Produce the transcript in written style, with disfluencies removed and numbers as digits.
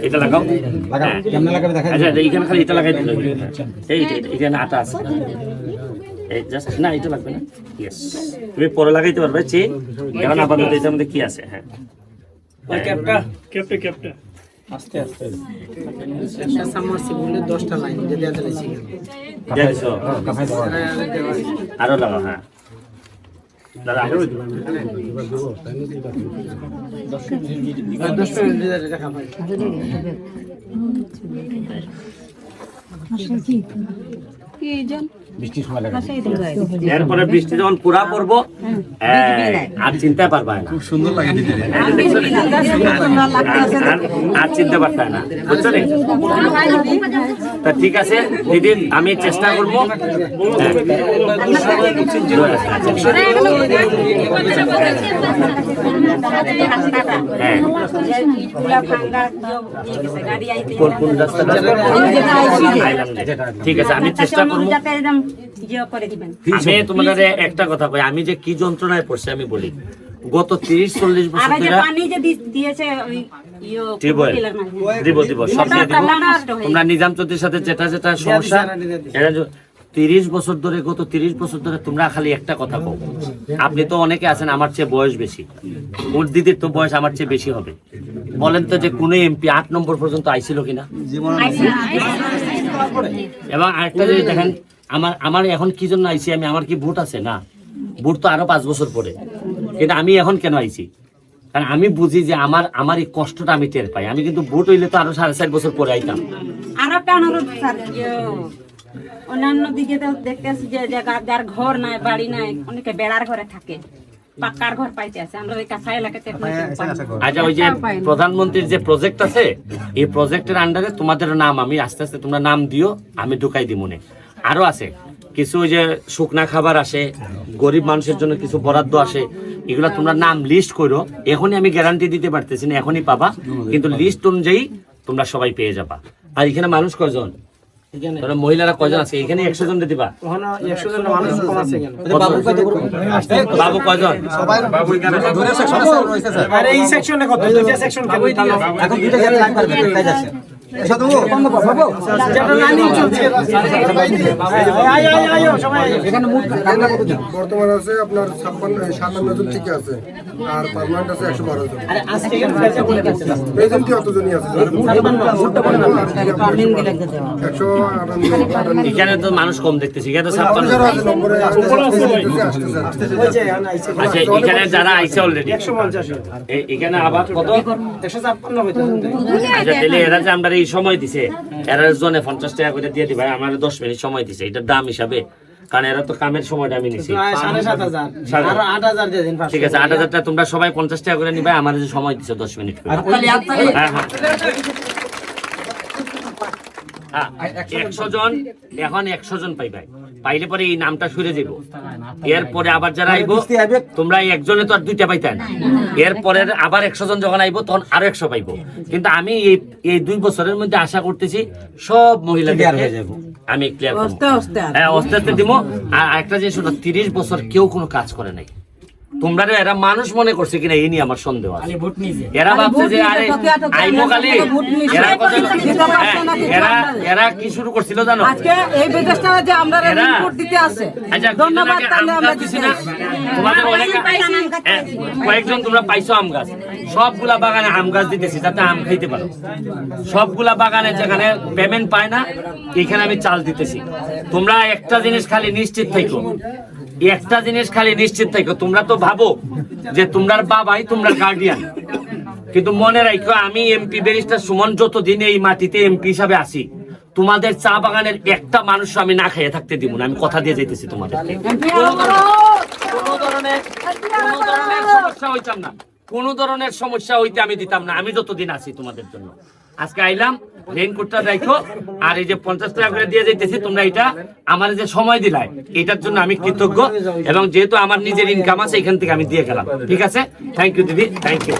এটা লাগাও, আচ্ছা এইখানে খালি এটা লাগাই দিল, এইখানে আটা আছে না, এটা লাগবে না। ইয়েস, তুমি পরে লাগাইতে পারবে চেন, এখন আপাতত এটার মধ্যে কি আছে। হ্যাঁ আস্তে আস্তে সাবমার্সিবলে 10টা লাইন যে দেয়া যাচ্ছে আরো লাগাও। হ্যাঁ দাদা আরো 10 মিনিট দেখা পাই। এরপরে বৃষ্টি যখন পুরা পড়বো আর চিনতে পারবা না, খুব সুন্দর লাগে আর চিনতে পারবে না, বুঝছো নি? তা ঠিক আছে দিদি, আমি চেষ্টা করবো। ঠিক আছে, আমি চেষ্টা করবো। আমি তোমাদের একটা কথা কই, আমি যে কি যন্ত্রণায় পড়ছি আমি বলি। গত 30-40 বছর তোমরা নিজাম চৌধুরীর সাথে যেটা যেটা সমস্যা, 30 বছর ধরে, গত 30 বছর ধরে তোমরা খালি একটা কথা কও। আপনি তো অনেকে আছেন আমার চেয়ে বয়স বেশি, ওর দিদির তো বয়স আমার চেয়ে বেশি হবে। বলেন তো যে কোন এমপি 8 নম্বর পর্যন্ত আইছিল কিনা? এবং আরেকটা যদি দেখেন, আমার এখন কি জন্য আইছি আমি, আমার কি ভোট আছে? না, ভোট তো আরো 5 বছর পরে। কিন্তু আমি এখন কেন আইছি? কারণ আমি বুঝি যে আমার এই কষ্টটা আমি টের পাই। আমি কিন্তু ভোট হইলে তো আরো 4.5 বছর পরে আইতাম। আরো কেন অন্যান্য দিকে তো দেখতেছি যে যার ঘর নাই, বাড়ি নাই, অনেকে বেড়ার ঘরে থাকে, পাক্কার ঘর পাইতে আছে। আমরা ওই কাঁচা এলাকাতে আচ্ছা, ওই যে প্রধানমন্ত্রীর যে প্রজেক্ট আছে, এই প্রজেক্টের আন্ডারে তোমাদের নাম আমি আস্তে আস্তে তোমরা নাম দিও, আমি ঢুকাই দিব মনে। আরো আছে কিছু, ওই যে শুকনা খাবার আসে, গরিব মানুষের জন্য কিছু বরাদ্দ আসে, এগুলা তোমরা নাম লিস্ট করো। এখনই আমি গ্যারান্টি দিতে পারতেছি না এখনই পাবা, কিন্তু লিস্ট অনুযায়ী তোমরা সবাই পেয়ে যাবা। আর এখানে মানুষ কয়জন? মহিলারা কয়জন আছে এখানে? 100 জন দিবা। বাবু কয়জন? বর্তমানে আছে আপনার 57 জন ঠিক আছে, আর পার্মানেন্ট আছে 112 জন। প্রেজেন্টলি কতজনই আছে? এখানে তো মানুষ কম দেখতেছি, এখানে তো 56 জন। আচ্ছা, এখানে যারা আইছে অলরেডি এখানে আবার কত? 156 হইতো। আচ্ছা, তাহলে এরা যে আমরা এই সময় দিছে, এরা জনে 50 টাকা করে দিয়ে দিবা। আমার 10 মিনিট সময় দিছে, এটার দাম হিসাবে, কারণ এরা তো কামের সময়টা আমি নিছি 7,500 ঠিক আছে, 8,000 টাকা তোমরা সবাই 50 টাকা করে নিবা। আমার যে সময় দিছে 10 মিনিট করে। হ্যাঁ, 100 জন, এখন 100 জন পাইবে। পাইলে পরে এই নামটা সরে যাব। এরপরে আবার যারা আইবো, তোমরা একজনে তো আর 2টা পাইতেন। এরপরে আবার 100 জন যখন আইবো তখন আরো 100 পাইবো। কিন্তু আমি এই 2 বছরের মধ্যে আশা করতেছি সব মহিলা হয়ে যাবো, আমি ক্লিয়ার করব। হ্যাঁ, আস্তে আস্তে দিব। আর একটা জিনিস হলো, 30 বছর কেউ কোনো কাজ করে নাই। তোমরা এরা মানুষ মনে করছে কিনা এই নিয়ে আমার সন্দেহ আছে। এরা ভাবছে যে আরে আইবো কালি, এরা কি শুরু করছিল জানো? আজকে এই বিদেশটা যে আমরা রিপোর্ট দিতে আছে। ধন্যবাদ। তোমাদের অনেক কয়েকজন তোমরা পাইছো আম গাছ, সবগুলা বাগানে আম গাছ দিতেছি যাতে আম খাইতে পারো। সবগুলা বাগানে যেখানে পেমেন্ট পায় না, এখানে আমি চাল দিতেছি। তোমরা একটা জিনিস খালি নিশ্চিত থাকো, একটা জিনিস খালি নিশ্চিত থাকো, তোমরা তো ভাবো যে তোমরার বাবাই তোমরা গার্ডিয়ান, কিন্তু মনে রাখো আমি এমপি ব্যারিস্টার সুমন যতদিন এই মাটিতে এমপি হিসাবে আসি, তোমাদের চা বাগানের একটা মানুষ আমি না খাইয়ে থাকতে দিব না। আমি কথা দিয়ে যাইতেছি তোমাদেরকে, কোন ধরনের সমস্যা হইতে আমি দিতাম না, আমি যতদিন আছি তোমাদের জন্য। আজকে আইলাম, রেইনকোটটা দেখো, আর এই যে 50 টাকা করে দিয়ে যাইতেছি, তোমরা এটা আমার যে সময় দিলাই এটার জন্য আমি কৃতজ্ঞ। এবং যেহেতু আমার নিজের ইনকাম আছে, এখান থেকে আমি দিয়ে গেলাম। ঠিক আছে, থ্যাংক ইউ দিদি, থ্যাংক ইউ।